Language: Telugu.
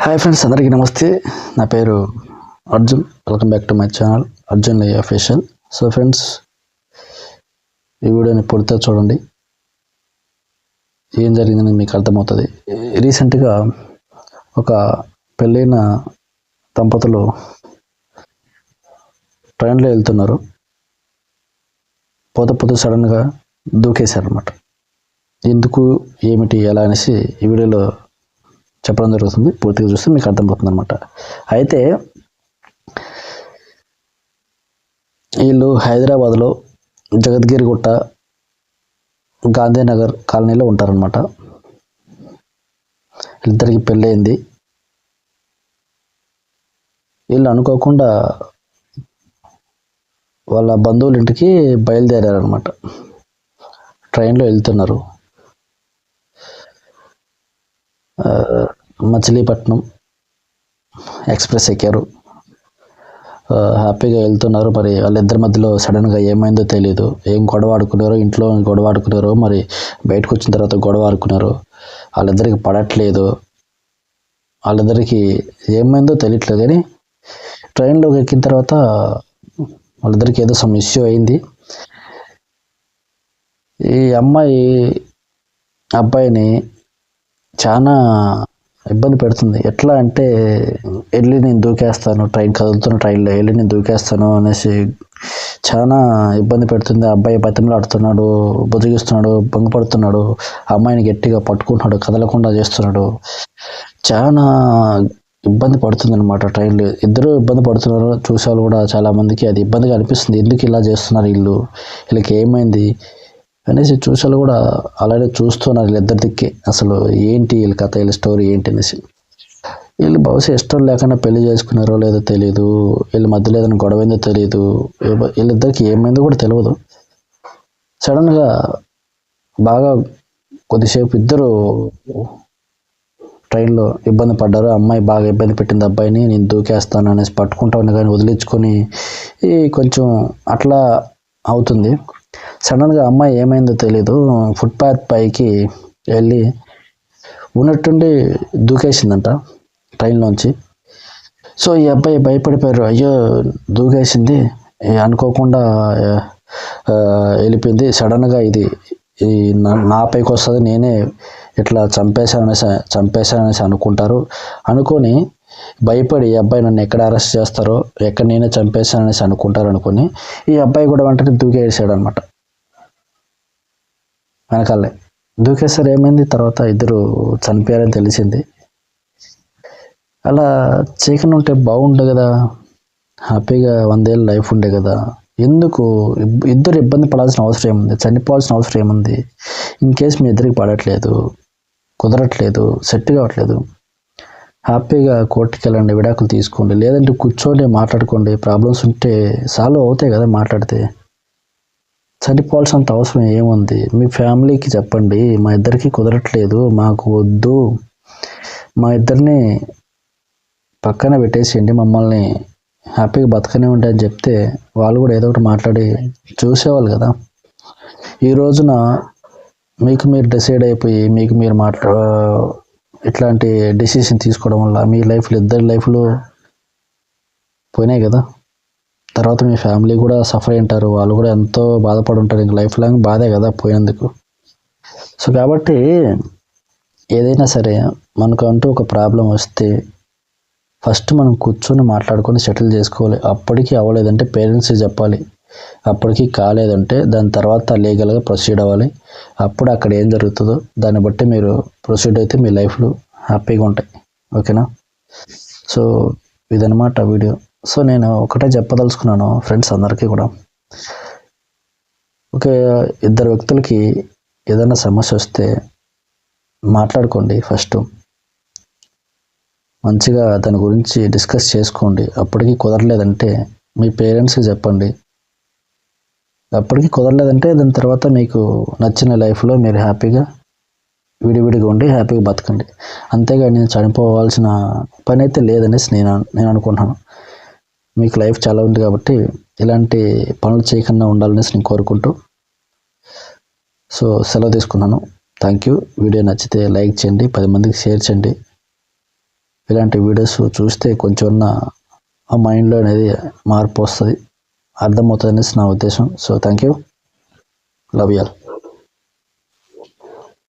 హాయ్ ఫ్రెండ్స్, అందరికీ నమస్తే. నా పేరు Arjun. Welcome back to my channel Arjun లై అఫీషియల్. సో ఫ్రెండ్స్, ఈ వీడియోని పూర్తిగా చూడండి. ఏం జరిగిందని మీకు అర్థమవుతుంది. రీసెంట్గా ఒక పెళ్ళైన దంపతులు ట్రైన్లో వెళ్తున్నారు. పోతే సడన్గా దూకేశారనమాట. ఎందుకు, ఏమిటి, ఎలా అనేసి ఈ వీడియోలో చెప్పడం జరుగుతుంది. పూర్తిగా చూస్తే మీకు అర్థమవుతుంది అనమాట. అయితే వీళ్ళు హైదరాబాద్లో జగద్గిరిగుట్ట గాంధీనగర్ కాలనీలో ఉంటారనమాట. ఇద్దరికి పెళ్ళయింది. వీళ్ళు అనుకోకుండా వాళ్ళ బంధువుల ఇంటికి బయలుదేరారనమాట. ట్రైన్లో వెళ్తున్నారు. మచిలీపట్నం ఎక్స్ప్రెస్ ఎక్కారు. హ్యాపీగా వెళ్తున్నారు. మరి వాళ్ళిద్దరి మధ్యలో సడన్గా ఏమైందో తెలియదు. ఏం గొడవ ఆడుకున్నారో, ఇంట్లో గొడవ ఆడుకున్నారో, మరి బయటకు వచ్చిన తర్వాత గొడవ ఆడుకున్నారో, వాళ్ళిద్దరికి పడట్లేదు. వాళ్ళిద్దరికి ఏమైందో తెలియట్లేదు. కానీ ట్రైన్లోకి ఎక్కిన తర్వాత వాళ్ళిద్దరికి ఏదో సమ్ ఇష్యూ అయింది. ఈ అమ్మాయి అబ్బాయిని చాలా ఇబ్బంది పెడుతుంది. ఎట్లా అంటే, వెళ్ళి నేను దూకేస్తాను, ట్రైన్ కదులుతున్న ట్రైన్లో వెళ్ళి నేను దూకేస్తాను అనేసి చాలా ఇబ్బంది పెడుతుంది. అబ్బాయి బతిమలాడుతున్నాడు, బుజ్జగిస్తున్నాడు, భంగపడుతున్నాడు. అమ్మాయిని గట్టిగా పట్టుకుంటున్నాడు, కదలకుండా చేస్తున్నాడు. చాలా ఇబ్బంది పడుతుంది అనమాట ట్రైన్లో. ఇద్దరు ఇబ్బంది పడుతున్నారు. చూసేవాళ్ళు కూడా చాలామందికి అది ఇబ్బందిగా అనిపిస్తుంది. ఎందుకు ఇలా చేస్తున్నారు వీళ్ళకి ఏమైంది అనేసి చూసేవాళ్ళు కూడా అలాగే చూస్తున్నారు. వీళ్ళిద్దరి దిక్కే అసలు ఏంటి వీళ్ళ కథ, వీళ్ళ స్టోరీ ఏంటి అనేసి. వీళ్ళు బహుశా ఇష్టం లేకుండా పెళ్లి చేసుకున్నారో లేదో తెలియదు. వీళ్ళ మధ్యలో ఏదైనా గొడవైందో తెలియదు. వీళ్ళిద్దరికి ఏమైందో కూడా తెలియదు. సడన్గా బాగా కొద్దిసేపు ఇద్దరు ట్రైన్లో ఇబ్బంది పడ్డారు. అమ్మాయి బాగా ఇబ్బంది పెట్టింది అబ్బాయిని. నేను దూకేస్తాను అనేసి పట్టుకుంటా ఉన్నా కానీ వదిలించుకొని కొంచెం అట్లా అవుతుంది. సడన్గా అమ్మాయి ఏమైందో తెలీదు, ఫుట్పాత్ పైకి వెళ్ళి ఉన్నట్టుండి దూకేసిందంట ట్రైన్లోంచి. సో ఈ అబ్బాయి భయపడిపోయారు. అయ్యో దూకేసింది, అనుకోకుండా వెళ్ళిపోయింది, సడన్గా ఇది నా పైకి వస్తుంది, నేనే ఇట్లా చంపేశాననేసి అనుకుంటారు. అనుకొని భయపడి ఈ అబ్బాయి నన్ను ఎక్కడ అరెస్ట్ చేస్తారో, ఎక్కడ నేనే చంపేశాననేసి అనుకుంటారు అనుకొని ఈ అబ్బాయి కూడా వెంటనే దూకేసాడు అనమాట. వెనకాలే దూకేసారు. ఏమైంది, తర్వాత ఇద్దరు చనిపోయారని తెలిసింది. అలా చేయకుండా ఉంటే బాగుండే కదా, హ్యాపీగా 100 ఏళ్ళ లైఫ్ ఉండే కదా. ఎందుకు ఇద్దరు ఇబ్బంది పడాల్సిన అవసరం ఏముంది, చనిపోవాల్సిన అవసరం ఏముంది? ఇన్ కేసు మీ ఇద్దరికి పడట్లేదు, కుదరట్లేదు, సెట్ కావట్లేదు, హ్యాపీగా కోర్టుకి వెళ్ళండి, విడాకులు తీసుకోండి, లేదంటే కూర్చోండి, మాట్లాడుకోండి. ప్రాబ్లమ్స్ ఉంటే సాల్వ్ అవుతాయి కదా మాట్లాడితే. చనిపోవాల్సినంత అవసరం ఏముంది? మీ ఫ్యామిలీకి చెప్పండి, మా ఇద్దరికి కుదరట్లేదు, మాకు వద్దు, మా ఇద్దరిని పక్కన పెట్టేసేయండి, మమ్మల్ని హ్యాపీగా బతకనే ఉంటాయని చెప్తే వాళ్ళు కూడా ఏదో ఒకటి మాట్లాడి చూసేవాళ్ళు కదా. ఈ రోజున మీకు మీరు డిసైడ్ అయిపోయి మీకు మీరు ఇట్లాంటి డెసిషన్ తీసుకోవడం వల్ల మీ లైఫ్లో, ఇద్దరి లైఫ్లో పోయినాయి కదా. తర్వాత మీ ఫ్యామిలీ కూడా సఫర్ అయి ఉంటారు, వాళ్ళు కూడా ఎంతో బాధపడి ఉంటారు. ఇంక లైఫ్ లాంగ్ బాధే కదా పోయినందుకు. సో కాబట్టి ఏదైనా సరే మనకు అంటూ ఒక ప్రాబ్లం వస్తే ఫస్ట్ మనం కూర్చొని మాట్లాడుకొని సెటిల్ చేసుకోవాలి. అప్పటికి అవ్వలేదంటే పేరెంట్స్కి చెప్పాలి. అప్పటికి కాలేదంటే దాని తర్వాత లీగల్గా ప్రొసీడ్ అవ్వాలి. అప్పుడు అక్కడ ఏం జరుగుతుందో దాన్ని బట్టి మీరు ప్రొసీడ్ అయితే మీ లైఫ్లో హ్యాపీగా ఉంటాయి. ఓకేనా? సో ఇదనమాట వీడియో. సో నేను ఒకటే చెప్పదలుచుకున్నాను ఫ్రెండ్స్ అందరికీ కూడా. ఒక ఇద్దరు వ్యక్తులకి ఏదైనా సమస్య వస్తే మాట్లాడుకోండి. ఫస్ట్ మంచిగా దాని గురించి డిస్కస్ చేసుకోండి. అప్పటికి కుదరలేదంటే మీ పేరెంట్స్కి చెప్పండి. అప్పటికి కుదరలేదంటే దాని తర్వాత మీకు నచ్చిన లైఫ్లో మీరు హ్యాపీగా విడివిడిగా ఉండి హ్యాపీగా బతకండి. అంతేగాని నేను చనిపోవాల్సిన పని అయితే లేదనేసి నేను అనుకుంటున్నాను. మీకు లైఫ్ చాలా ఉంది కాబట్టి ఇలాంటి పనులు చేయకుండా ఉండాలనేసి నేను కోరుకుంటూ సో సెలవు తీసుకున్నాను. Thank you. వీడియో నచ్చితే లైక్ చేయండి, 10 మందికి షేర్ చేయండి. ఇలాంటి వీడియోస్ చూస్తే కొంచెం ఆ మైండ్లో అనేది మార్పు వస్తుంది, అర్థమవుతుంది అనేసి నా ఉద్దేశం. So thank you, love you all.